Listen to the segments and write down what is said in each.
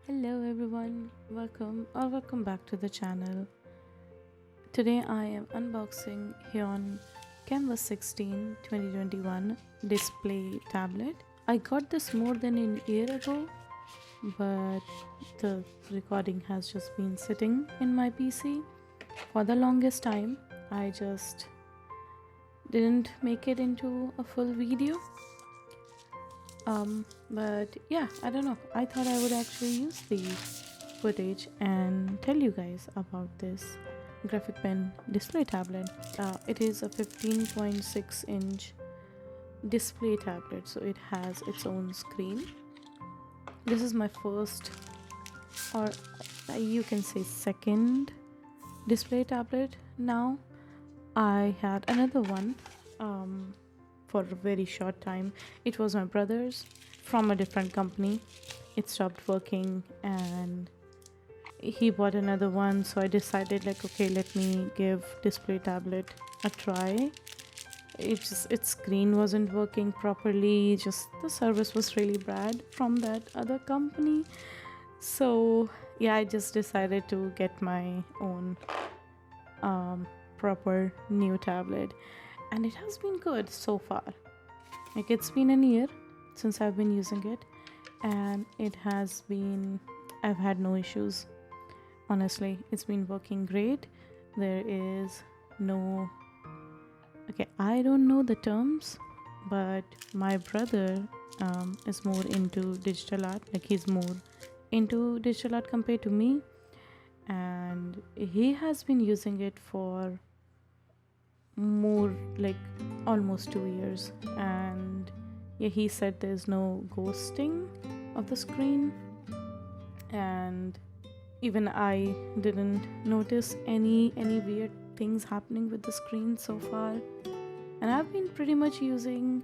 Hello everyone, welcome back to the channel. Today I am unboxing Huion Kamvas 16 2021 display tablet. I got this more than a year ago, but the recording has just been sitting in my PC for the longest time. I just didn't make it into a full video. But yeah, I don't know, I thought I would actually use the footage and tell you guys about this graphic pen display tablet. It is a 15.6-inch display tablet, so it has its own screen. This is my first, or you can say second, display tablet. Now I had another one for a very short time. It was my brother's from a different company. It stopped working and he bought another one, so I decided, like, okay, let me give display tablet a try. Its screen wasn't working properly, just the service was really bad from that other company. So yeah, I just decided to get my own proper new tablet, and it has been good so far. Like, it's been a year since I've been using it, and I've had no issues. Honestly, it's been working great. There is no, okay, I don't know the terms, but my brother is more into digital art. Like, he's more into digital art compared to me, and he has been using it for more, like, almost 2 years. And yeah, he said there's no ghosting of the screen, and even I didn't notice any weird things happening with the screen so far. And I've been pretty much using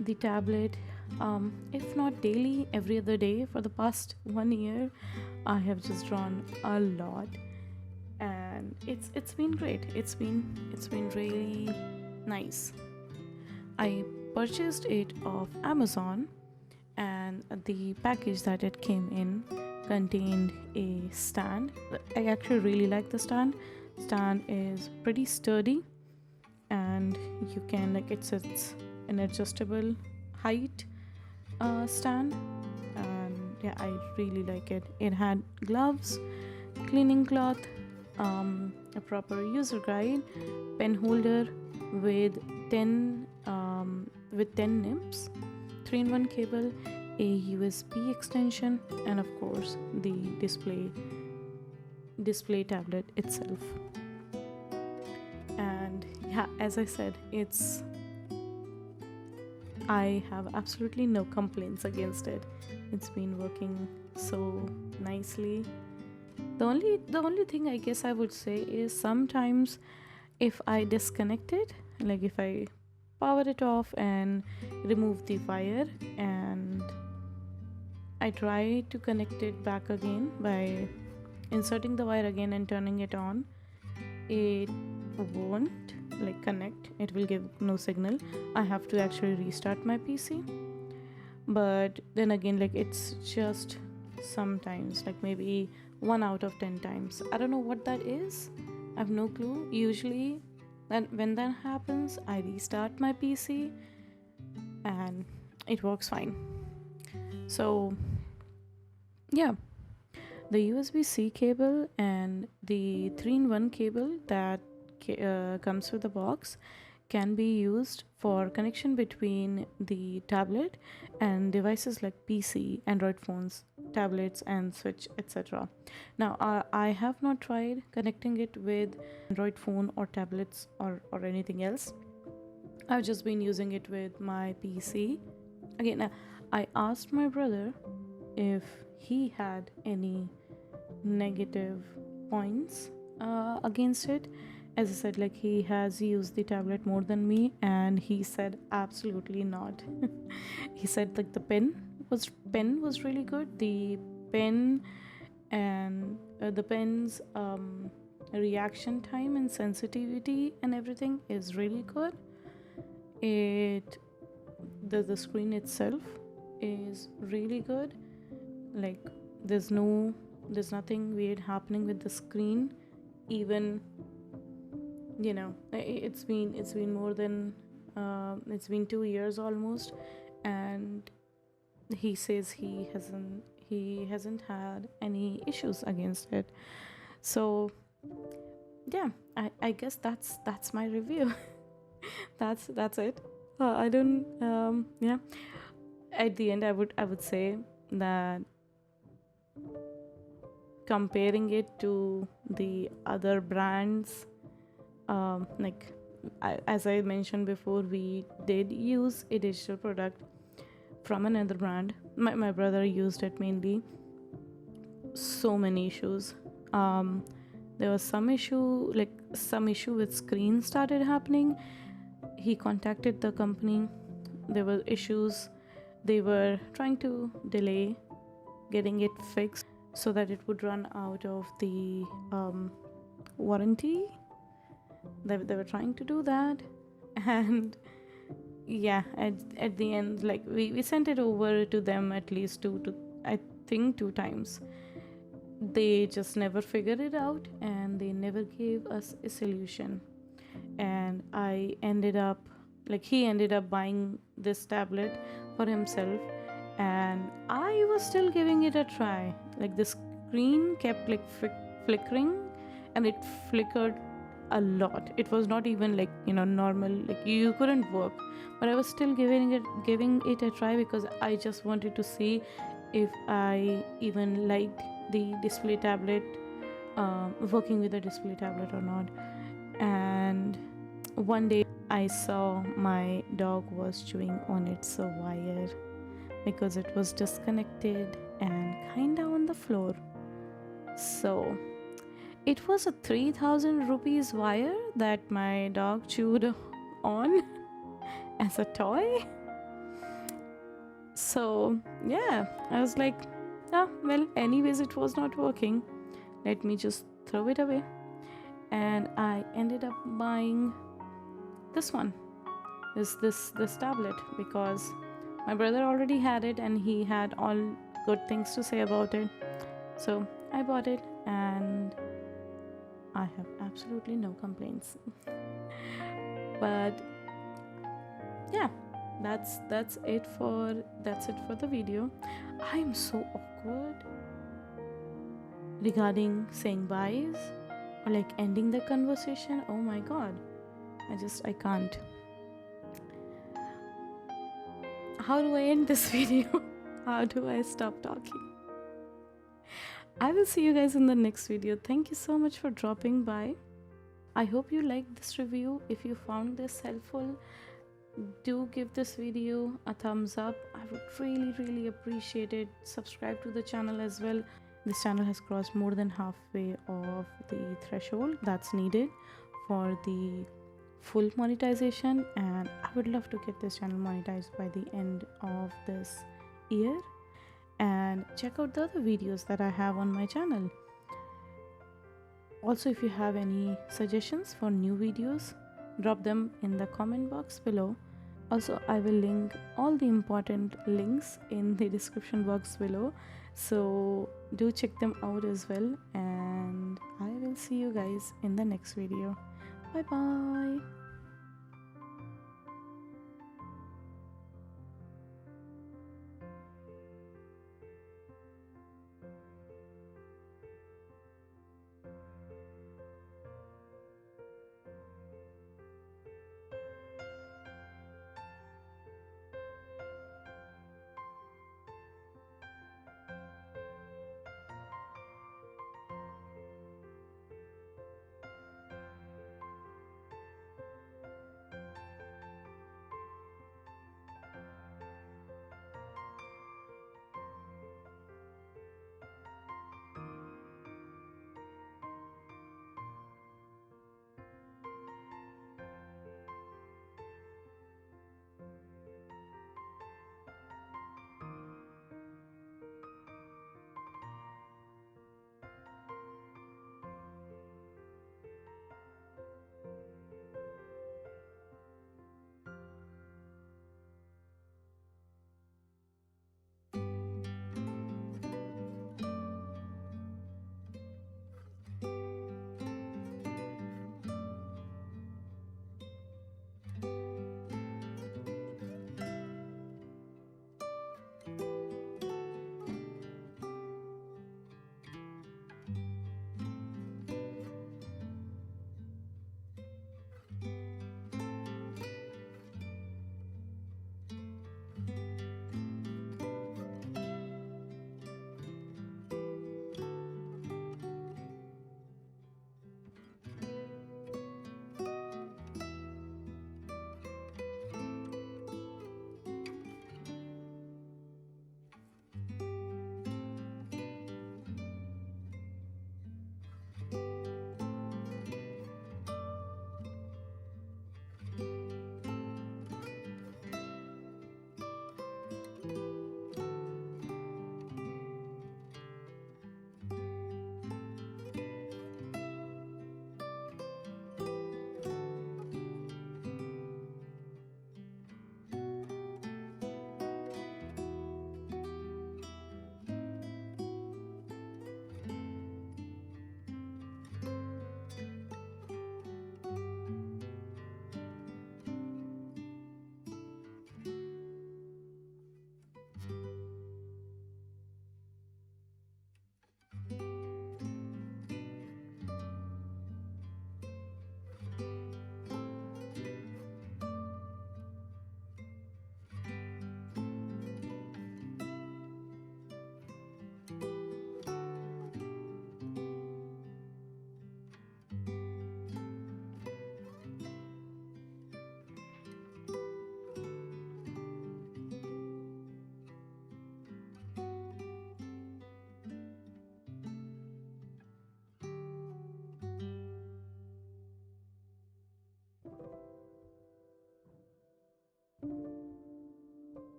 the tablet, if not daily, every other day for the past 1 year. I have just drawn a lot, and it's been great. It's been really nice. I purchased it off Amazon, and the package that it came in contained a stand. I actually really like the stand. Stand is pretty sturdy, and you can, like, it's an adjustable height stand, and yeah, I really like it. It had gloves, cleaning cloth, a proper user guide, pen holder with 10 nibs, 3-in-1 cable, a USB extension, and of course the display tablet itself. And yeah, as I said, I have absolutely no complaints against it. It's been working so nicely. The only thing I guess I would say is, sometimes if I disconnect it, like if I power it off and remove the wire, and I try to connect it back again by inserting the wire again and turning it on, it won't, like, connect. It will give no signal. I have to actually restart my PC. But then again, like, it's just sometimes, like maybe 1 out of 10 times. I don't know what that is. I have no clue. Usually when that happens, I restart my PC and it works fine. So yeah, the USB-C cable and the 3-in-1 cable that comes with the box can be used for connection between the tablet and devices like PC, Android phones, tablets, and Switch, etc. Now, I have not tried connecting it with Android phone or tablets or anything else. I've just been using it with my PC. Again, I asked my brother if he had any negative points against it. As I said, like, he has used the tablet more than me, and he said absolutely not. He said, like, the pen was really good. The pen and the pen's reaction time and sensitivity and everything is really good. The screen itself is really good. Like, there's nothing weird happening with the screen. Even, it's been more than it's been 2 years almost, and he says he hasn't had any issues against it. So yeah, I guess that's my review. That's it. I don't yeah. At the end, I would say that comparing it to the other brands, like as I mentioned before, we did use a digital product from another brand. My brother used it mainly. So many issues. There was some issue with screen started happening. He contacted the company. There were issues. They were trying to delay getting it fixed so that it would run out of the warranty. They were trying to do that. And yeah, at the end, like we sent it over to them at least two times. They just never figured it out, and they never gave us a solution. And he ended up buying this tablet for himself, and I was still giving it a try. Like the screen kept like flickering, and it flickered a lot. It was not even like normal, like you couldn't work, but I was still giving it a try because I just wanted to see if I even liked the display tablet, working with a display tablet or not. And one day I saw my dog was chewing on its wire because it was disconnected and kinda on the floor. So it was a 3,000 rupees wire that my dog chewed on as a toy. So yeah, I was like, well, anyways, it was not working. Let me just throw it away. And I ended up buying this one, this tablet, because my brother already had it and he had all good things to say about it. So I bought it, and I have absolutely no complaints. But yeah, that's it for the video. I am so awkward regarding saying byes or like ending the conversation. Oh my god, I can't. How do I end this video? How do I stop talking? I will see you guys in the next video. Thank you so much for dropping by. I hope you liked this review. If you found this helpful, do give this video a thumbs up. I would really appreciate it. Subscribe to the channel as well. This channel has crossed more than halfway of the threshold that's needed for the full monetization, and I would love to get this channel monetized by the end of this year. And check out the other videos that I have on my channel. Also, if you have any suggestions for new videos, drop them in the comment box below. Also, I will link all the important links in the description box below, so do check them out as well. And I will see you guys in the next video. Bye bye.